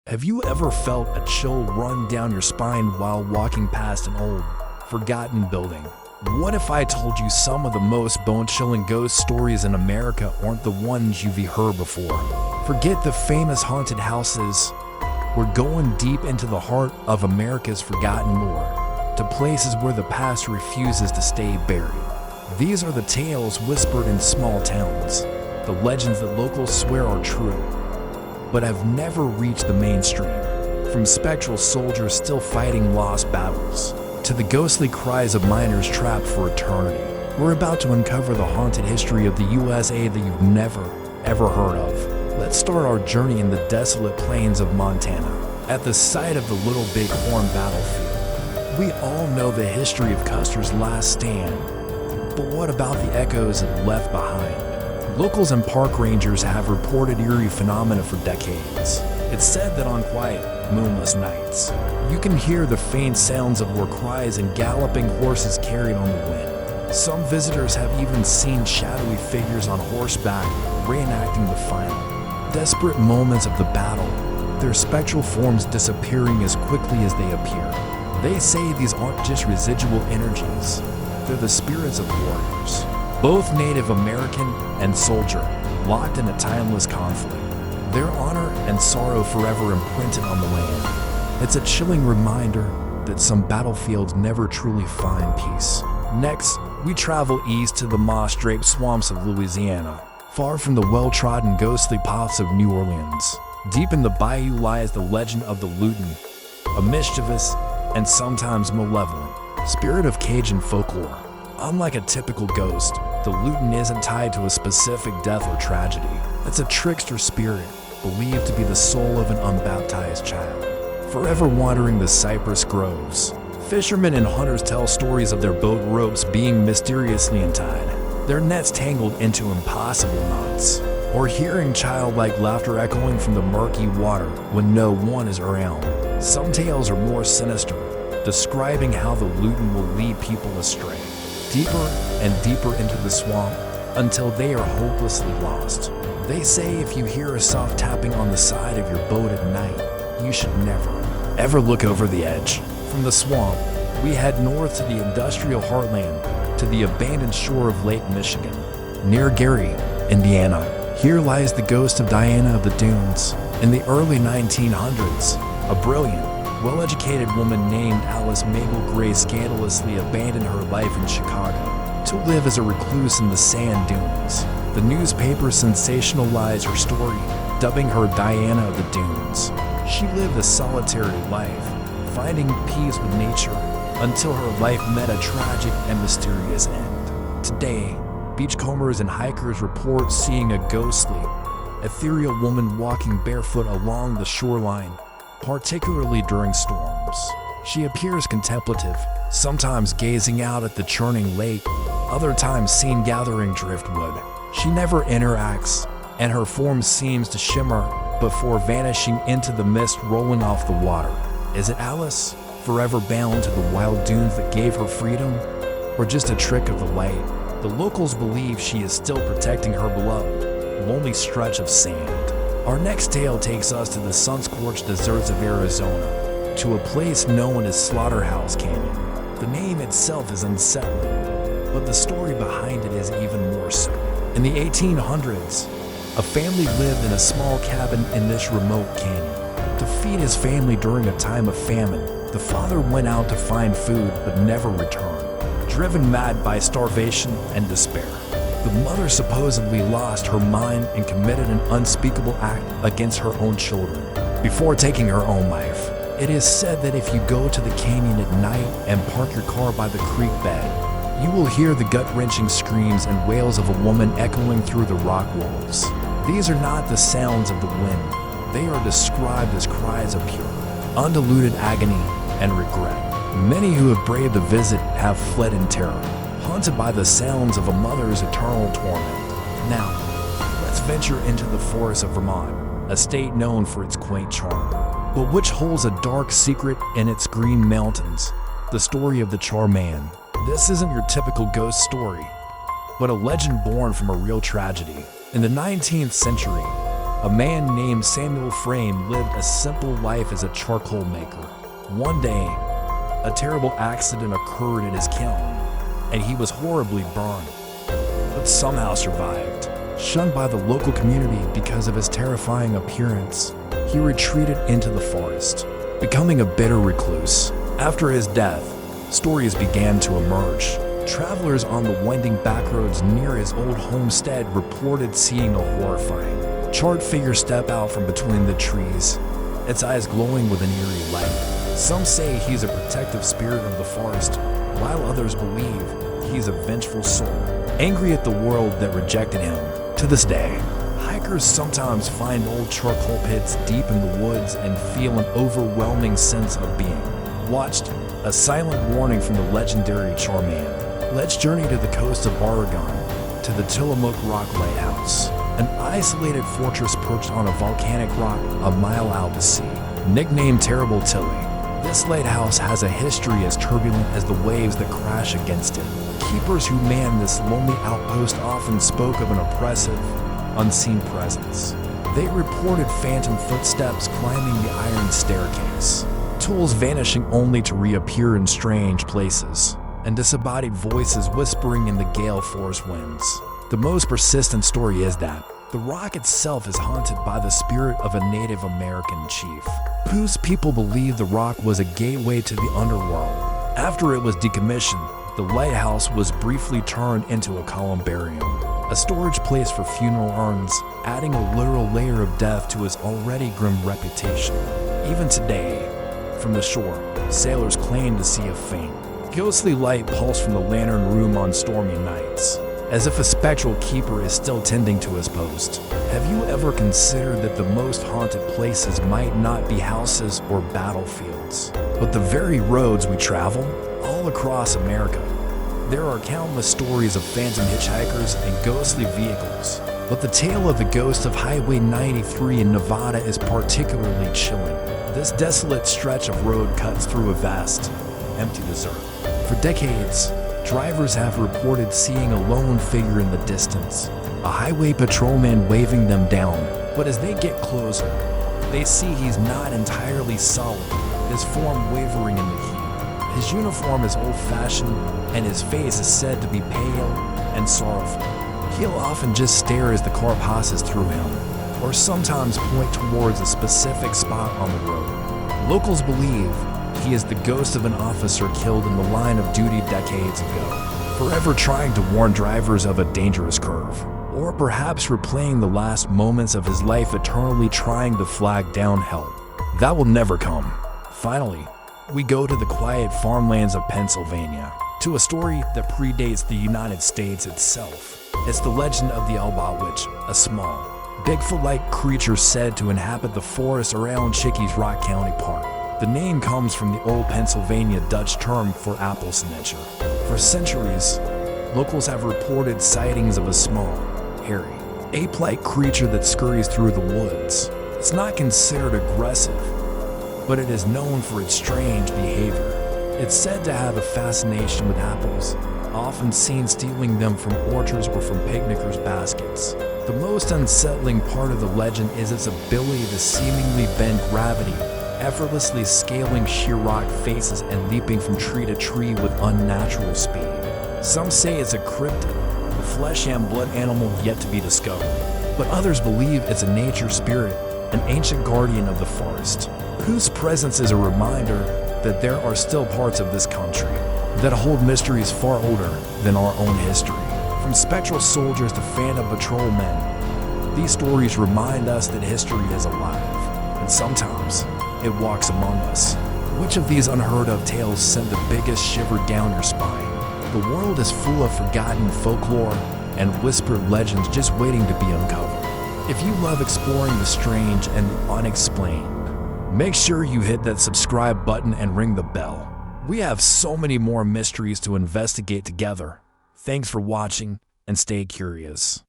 Have you ever felt a chill run down your spine while walking past an old, forgotten building? What if I told you some of the most bone-chilling ghost stories in America aren't the ones you've heard before? Forget the famous haunted houses. We're going deep into the heart of America's forgotten lore, to places where the past refuses to stay buried. These are the tales whispered in small towns, the legends that locals swear are true, but have never reached the mainstream. From spectral soldiers still fighting lost battles, to the ghostly cries of miners trapped for eternity, we're about to uncover the haunted history of the USA that you've never, ever heard of. Let's start our journey in the desolate plains of Montana, at the site of the Little Big Horn battlefield. We all know the history of Custer's last stand, but what about the echoes it left behind? Locals and park rangers have reported eerie phenomena for decades. It's said that on quiet, moonless nights, you can hear the faint sounds of war cries and galloping horses carried on the wind. Some visitors have even seen shadowy figures on horseback reenacting the final, desperate moments of the battle, their spectral forms disappearing as quickly as they appear. They say these aren't just residual energies, they're the spirits of warriors, both Native American and soldier, locked in a timeless conflict, their honor and sorrow forever imprinted on the land. It's a chilling reminder that some battlefields never truly find peace. Next, we travel east to the moss-draped swamps of Louisiana, far from the well-trodden ghostly paths of New Orleans. Deep in the bayou lies the legend of the Luton, a mischievous and sometimes malevolent spirit of Cajun folklore. Unlike a typical ghost, the Luton isn't tied to a specific death or tragedy. It's a trickster spirit, believed to be the soul of an unbaptized child, forever wandering the cypress groves. Fishermen and hunters tell stories of their boat ropes being mysteriously untied, their nets tangled into impossible knots, or hearing childlike laughter echoing from the murky water when no one is around. Some tales are more sinister, describing how the Luton will lead people astray, deeper and deeper into the swamp until they are hopelessly lost. They say if you hear a soft tapping on the side of your boat at night, you should never, ever look over the edge. From the swamp, we head north to the industrial heartland, to the abandoned shore of Lake Michigan, near Gary, Indiana. Here lies the ghost of Diana of the Dunes. In the early 1900s, a brilliant, well-educated woman named Alice Mabel Gray scandalously abandoned her life in Chicago to live as a recluse in the sand dunes. The newspaper sensationalized her story, dubbing her Diana of the Dunes. She lived a solitary life, finding peace with nature until her life met a tragic and mysterious end. Today, beachcombers and hikers report seeing a ghostly, ethereal woman walking barefoot along the shoreline, particularly during storms. She appears contemplative, sometimes gazing out at the churning lake, other times seen gathering driftwood. She never interacts, and her form seems to shimmer before vanishing into the mist rolling off the water. Is it Alice, forever bound to the wild dunes that gave her freedom, or just a trick of the light? The locals believe she is still protecting her beloved, lonely stretch of sand. Our next tale takes us to the sun-scorched deserts of Arizona, to a place known as Slaughterhouse Canyon. The name itself is unsettling, but the story behind it is even more so. In the 1800s, a family lived in a small cabin in this remote canyon. To feed his family during a time of famine, the father went out to find food but never returned, driven mad by starvation and despair. The mother supposedly lost her mind and committed an unspeakable act against her own children before taking her own life. It is said that if you go to the canyon at night and park your car by the creek bed, you will hear the gut-wrenching screams and wails of a woman echoing through the rock walls. These are not the sounds of the wind. They are described as cries of pure, undiluted agony and regret. Many who have braved the visit have fled in terror, haunted by the sounds of a mother's eternal torment. Now, let's venture into the forests of Vermont, a state known for its quaint charm, but which holds a dark secret in its green mountains, the story of the Charman. This isn't your typical ghost story, but a legend born from a real tragedy. In the 19th century, A man named Samuel Frame lived a simple life as a charcoal maker. One day, a terrible accident occurred in his kiln, and he was horribly burned, but somehow survived. Shunned by the local community because of his terrifying appearance, he retreated into the forest, becoming a bitter recluse. After his death, stories began to emerge. Travelers on the winding back roads near his old homestead reported seeing a horrifying, charred figure step out from between the trees, its eyes glowing with an eerie light. Some say he's a protective spirit of the forest, while others believe he's a vengeful soul, angry at the world that rejected him. To this day, hikers sometimes find old charcoal pits deep in the woods and feel an overwhelming sense of being watched. A silent warning from the legendary Charman. Let's journey to the coast of Oregon, to the Tillamook Rock Lighthouse, an isolated fortress perched on a volcanic rock a mile out to sea. Nicknamed Terrible Tilly, this lighthouse has a history as turbulent as the waves that crash against it. Keepers who manned this lonely outpost often spoke of an oppressive, unseen presence. They reported phantom footsteps climbing the iron staircase, tools vanishing only to reappear in strange places, and disembodied voices whispering in the gale force winds. The most persistent story is that the rock itself is haunted by the spirit of a Native American chief, whose people believe the rock was a gateway to the underworld. After it was decommissioned, the lighthouse was briefly turned into a columbarium, a storage place for funeral urns, adding a literal layer of death to its already grim reputation. Even today, from the shore, sailors claim to see a faint, ghostly light pulse from the lantern room on stormy nights, as if a spectral keeper is still tending to his post. Have you ever considered that the most haunted places might not be houses or battlefields, but the very roads we travel? All across America, there are countless stories of phantom hitchhikers and ghostly vehicles, but the tale of the ghost of Highway 93 in Nevada is particularly chilling. This desolate stretch of road cuts through a vast, empty desert. For decades, drivers have reported seeing a lone figure in the distance, a highway patrolman waving them down. But as they get closer, they see he's not entirely solid, his form wavering in the heat. His uniform is old-fashioned, and his face is said to be pale and sorrowful. He'll often just stare as the car passes through him, or sometimes point towards a specific spot on the road. Locals believe he is the ghost of an officer killed in the line of duty decades ago, forever trying to warn drivers of a dangerous curve, or perhaps replaying the last moments of his life eternally trying to flag down help. That will never come. Finally, we go to the quiet farmlands of Pennsylvania, to a story that predates the United States itself. It's the legend of the Elba Witch, a small, Bigfoot-like creature said to inhabit the forest around Chickies Rock County Park. The name comes from the old Pennsylvania Dutch term for apple snatcher. For centuries, locals have reported sightings of a small, hairy, ape-like creature that scurries through the woods. It's not considered aggressive, but it is known for its strange behavior. It's said to have a fascination with apples, often seen stealing them from orchards or from picnickers' baskets. The most unsettling part of the legend is its ability to seemingly bend gravity, effortlessly scaling sheer rock faces and leaping from tree to tree with unnatural speed. Some say it's a cryptid, a flesh and blood animal yet to be discovered, but others believe it's a nature spirit, an ancient guardian of the forest, whose presence is a reminder that there are still parts of this country that hold mysteries far older than our own history. From spectral soldiers to phantom patrolmen, these stories remind us that history is alive, and sometimes it walks among us. Which of these unheard of tales sent the biggest shiver down your spine? The world is full of forgotten folklore and whispered legends just waiting to be uncovered. If you love exploring the strange and the unexplained, make sure you hit that subscribe button and ring the bell. We have so many more mysteries to investigate together. Thanks for watching, and stay curious.